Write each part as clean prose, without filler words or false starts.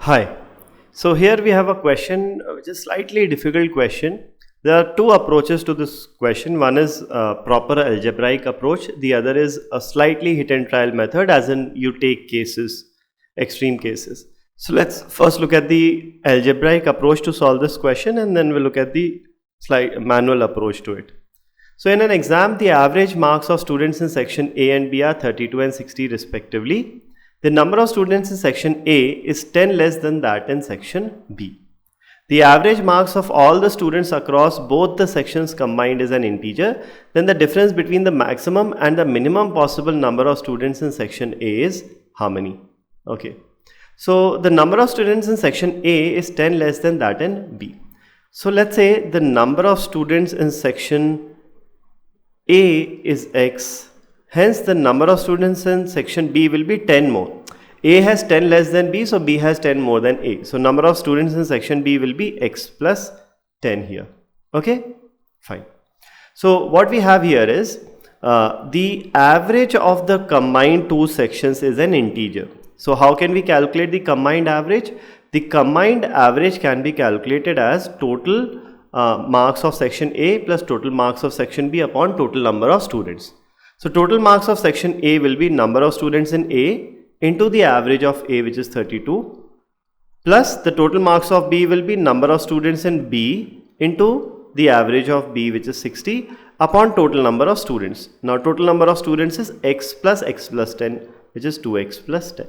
Hi. So here we have a question which is slightly difficult question. There are two approaches to this question. One is a proper algebraic approach. The other is a slightly hit and trial method, as in you take cases, extreme cases. So let's first look at the algebraic approach to solve this question, and then we'll look at the manual approach to it. So in an exam, the average marks of students in section A and B are 32 and 60 respectively. The number of students in section A is 10 less than that in section B. The average marks of all the students across both the sections combined is an integer. Then the difference between the maximum and the minimum possible number of students in section A is how many? Okay. So the number of students in section A is 10 less than that in B. So let's say the number of students in section A is X. Hence, the number of students in section B will be 10 more. A has 10 less than B, so B has 10 more than A. So, number of students in section B will be X plus 10 here. Okay? Fine. So, what we have here is the average of the combined two sections is an integer. So, how can we calculate the combined average? The combined average can be calculated as total marks of section A plus total marks of section B upon total number of students. So total marks of section A will be number of students in A into the average of A, which is 32, plus the total marks of B will be number of students in B into the average of B, which is 60, upon total number of students. Now total number of students is X plus 10, which is 2X plus 10.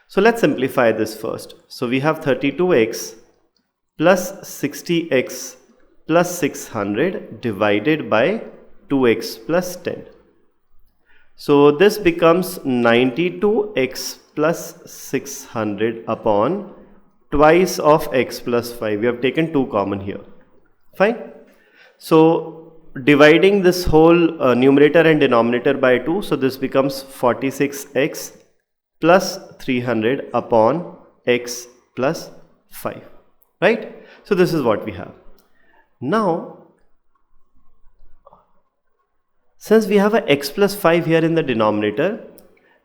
So let's simplify this first. So we have 32X plus 60X plus 600 divided by 2X plus 10. So this becomes 92x plus 600 upon twice of x plus 5. We have taken 2 common here. Fine. So dividing this whole numerator and denominator by 2. So this becomes 46x plus 300 upon x plus 5. Right. So this is what we have. Now, since we have a x plus 5 here in the denominator,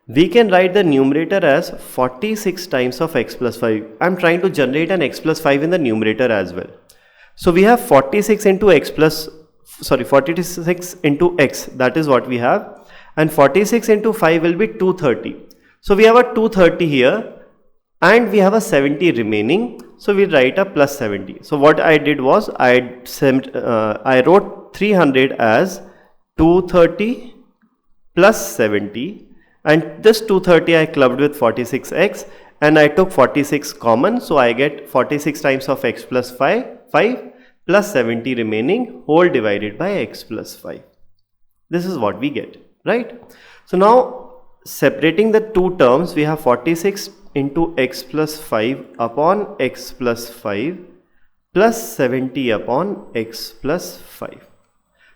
we can write the numerator as 46 times of x plus 5. I am trying to generate an x plus 5 in the numerator as well. So we have 46 into x, that is what we have, and 46 into 5 will be 230. So we have a 230 here and we have a 70 remaining. So we write a plus 70. So what I did was I wrote 300 as 230 plus 70, and this 230 I clubbed with 46x and I took 46 common, so I get 46 times of x plus 5 plus 70 remaining whole divided by x plus 5. This is what we get, right? So now separating the two terms, we have 46 into x plus 5 upon x plus 5 plus 70 upon x plus 5.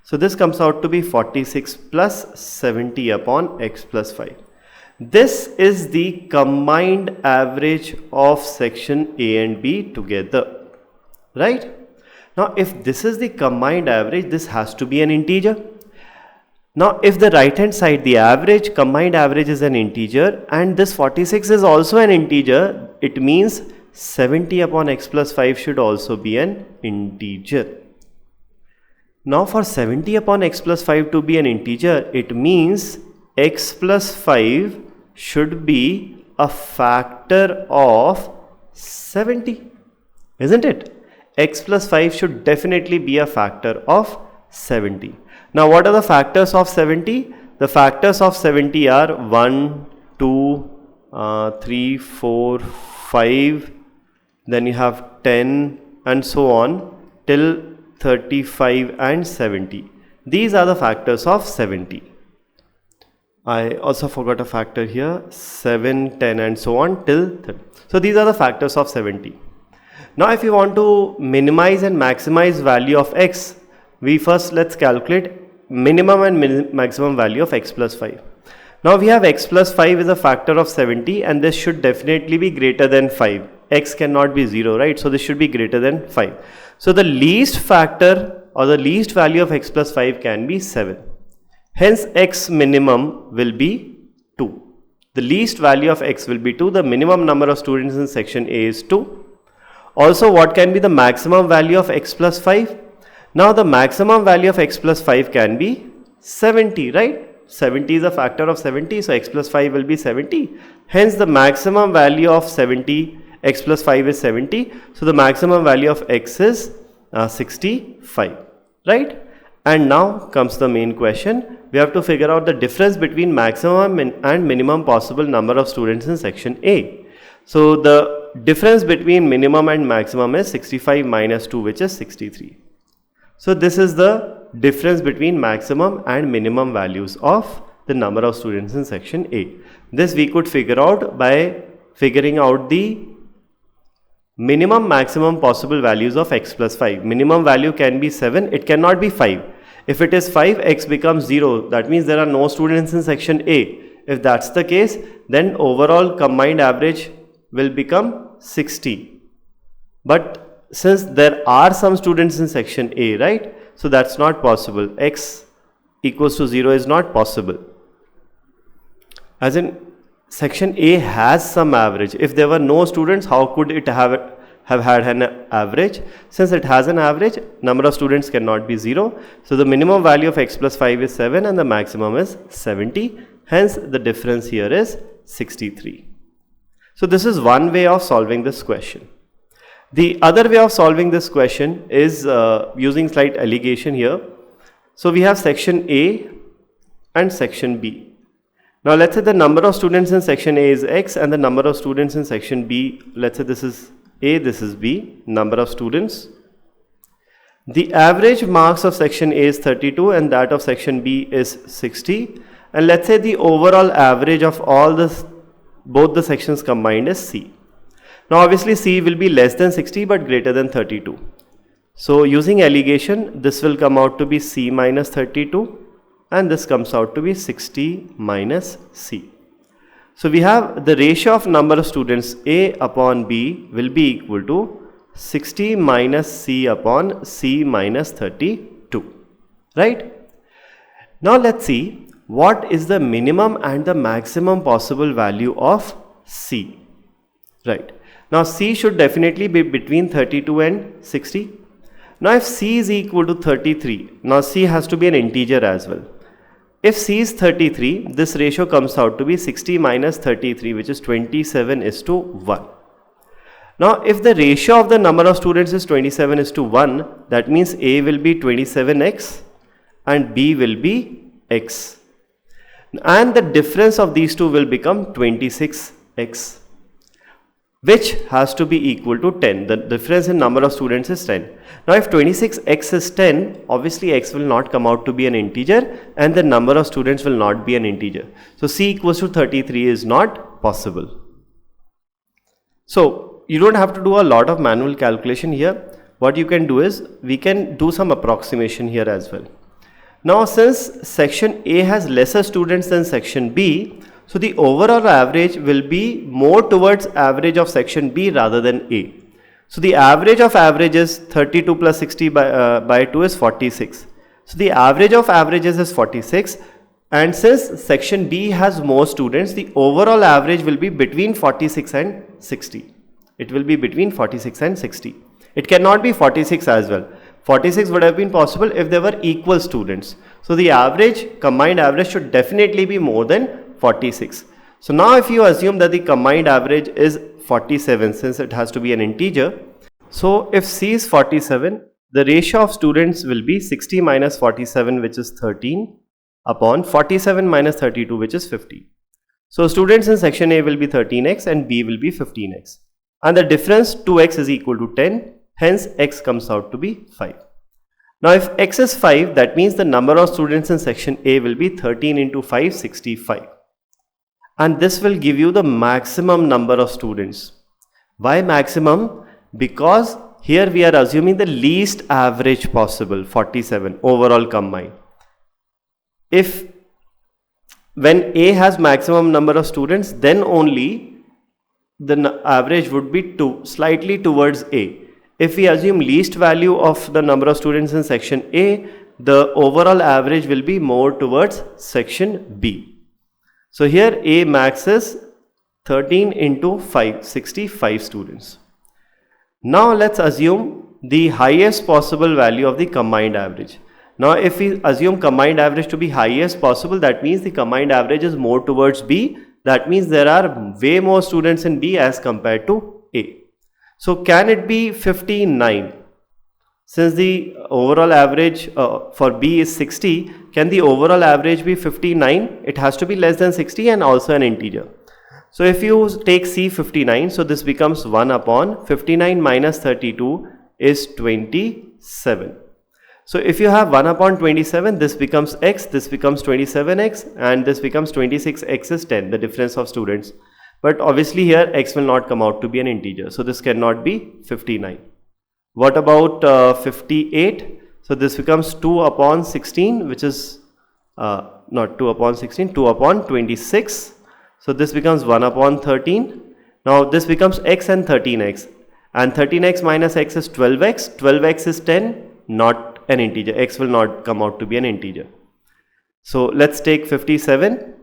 So this comes out to be 46 plus 70 upon x plus 5. This is the combined average of section A and B together, right? Now if this is the combined average, this has to be an integer. Now if the right hand side, the average, combined average is an integer, and this 46 is also an integer, it means 70 upon x plus 5 should also be an integer. Now for 70 upon x plus 5 to be an integer, it means x plus 5 should be a factor of 70, isn't it? X plus 5 should definitely be a factor of 70. Now what are the factors of 70? The factors of 70 are 1, 2, 3, 4, 5, then you have 10 and so on till 35 and 70. These are the factors of 70. I also forgot a factor here, 7, 10 and so on till 30. So these are the factors of 70. Now if you want to minimize and maximize value of x, let's calculate minimum and maximum value of x plus 5. Now we have x plus 5 is a factor of 70, and this should definitely be greater than 5. X cannot be 0, right? So this should be greater than 5. So the least factor or the least value of x plus 5 can be 7. Hence x minimum will be 2. The least value of x will be 2. The minimum number of students in section A is 2. Also, what can be the maximum value of x plus 5? Now, the maximum value of x plus 5 can be 70, right? 70 is a factor of 70, so x plus 5 will be 70. Hence, the maximum value of 70, x plus 5 is 70. So, the maximum value of x is 65, right? And now comes the main question. We have to figure out the difference between maximum and minimum possible number of students in section A. So, the difference between minimum and maximum is 65 minus 2, which is 63. So, this is the difference between maximum and minimum values of the number of students in section A. This we could figure out by figuring out the minimum maximum possible values of x plus 5. Minimum value can be 7, it cannot be 5. If it is 5, x becomes 0. That means there are no students in section A. If that's the case, then overall combined average will become 60. But since there are some students in section A, right? So that's not possible. X equals to 0 is not possible. As in, section A has some average. If there were no students, how could it have had an average? Since it has an average, number of students cannot be 0. So the minimum value of x plus 5 is 7 and the maximum is 70. Hence, the difference here is 63. So this is one way of solving this question. The other way of solving this question is using slight allegation here. So we have section A and section B. Now let's say the number of students in section A is x and the number of students in section B, let's say this is A, this is B, number of students. The average marks of section A is 32 and that of section B is 60. And let's say the overall average of all this, both the sections combined is C. Now obviously C will be less than 60 but greater than 32. So using allegation, this will come out to be C minus 32 and this comes out to be 60 minus C. So we have the ratio of number of students A upon B will be equal to 60 minus C upon C minus 32, right? Now let's see what is the minimum and the maximum possible value of C, right? Now C should definitely be between 32 and 60. Now if C is equal to 33, now C has to be an integer as well. If C is 33, this ratio comes out to be 60 minus 33, which is 27 is to 1. Now if the ratio of the number of students is 27 is to 1, that means A will be 27x and B will be x. And the difference of these two will become 26x, which has to be equal to 10. The difference in number of students is 10. Now if 26x is 10, obviously x will not come out to be an integer and the number of students will not be an integer. So C equals to 33 is not possible. So you don't have to do a lot of manual calculation here. What you can do is, we can do some approximation here as well. Now since section A has lesser students than section B, so the overall average will be more towards average of section B rather than A. So the average of averages 32 plus 60 by 2 is 46. So the average of averages is 46, and since section B has more students, the overall average will be between 46 and 60. It will be between 46 and 60. It cannot be 46 as well. 46 would have been possible if there were equal students. So the average, combined average should definitely be more than 46. So now if you assume that the combined average is 47, since it has to be an integer. So if C is 47, the ratio of students will be 60 minus 47, which is 13, upon 47 minus 32, which is 50. So students in section A will be 13x and B will be 15x. And the difference 2x is equal to 10. Hence, x comes out to be 5. Now, if x is 5, that means the number of students in section A will be 13 into 5, 65. And this will give you the maximum number of students. Why maximum? Because here we are assuming the least average possible, 47, overall combined. When A has maximum number of students, then only the average would be slightly towards A. If we assume least value of the number of students in section A, the overall average will be more towards section B. So here A max is 13 into 5, 65 students. Now let's assume the highest possible value of the combined average. Now if we assume combined average to be highest possible, that means the combined average is more towards B. That means there are way more students in B as compared to A. So can it be 59? Since the overall average for B is 60, can the overall average be 59? It has to be less than 60 and also an integer. So if you take C 59, so this becomes 1 upon 59 minus 32 is 27. So if you have 1 upon 27, this becomes x, this becomes 27x, and this becomes 26x is 10, the difference of students. But obviously here x will not come out to be an integer, so this cannot be 59. What about 58? So this becomes 2 upon 16, which is not 2 upon 16, 2 upon 26. So this becomes 1 upon 13. Now this becomes x and 13x. And 13x minus x is 12x. 12x is 10, not an integer. X will not come out to be an integer. So let's take 57.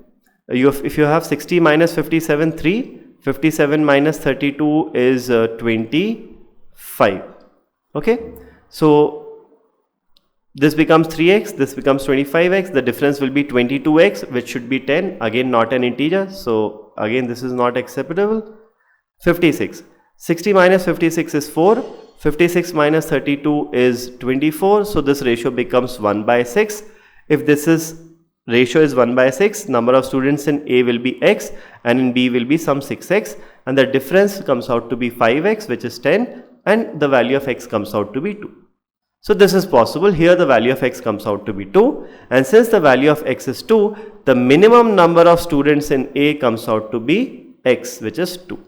If you have 60 minus 57, 3. 57 minus 32 is 25. Okay, so this becomes 3x, this becomes 25x, the difference will be 22x, which should be 10, again not an integer, so again this is not acceptable. 56, 60 minus 56 is 4, 56 minus 32 is 24, so this ratio becomes 1 by 6. If ratio is 1 by 6, number of students in A will be x and in B will be some 6x, and the difference comes out to be 5x, which is 10, and the value of x comes out to be 2. So this is possible. Here the value of x comes out to be 2, and since the value of x is 2, the minimum number of students in A comes out to be x, which is 2.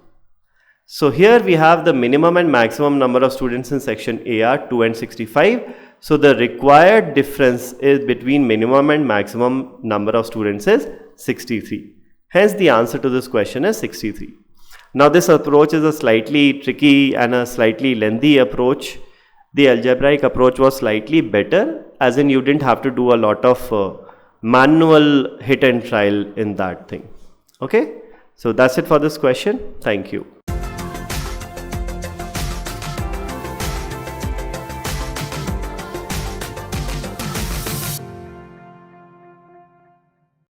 So here we have the minimum and maximum number of students in section A are 2 and 65. So the required difference is between minimum and maximum number of students is 63. Hence the answer to this question is 63. Now this approach is a slightly tricky and a slightly lengthy approach. The algebraic approach was slightly better, as in you didn't have to do a lot of manual hit and trial in that thing. Okay, so that's it for this question. Thank you.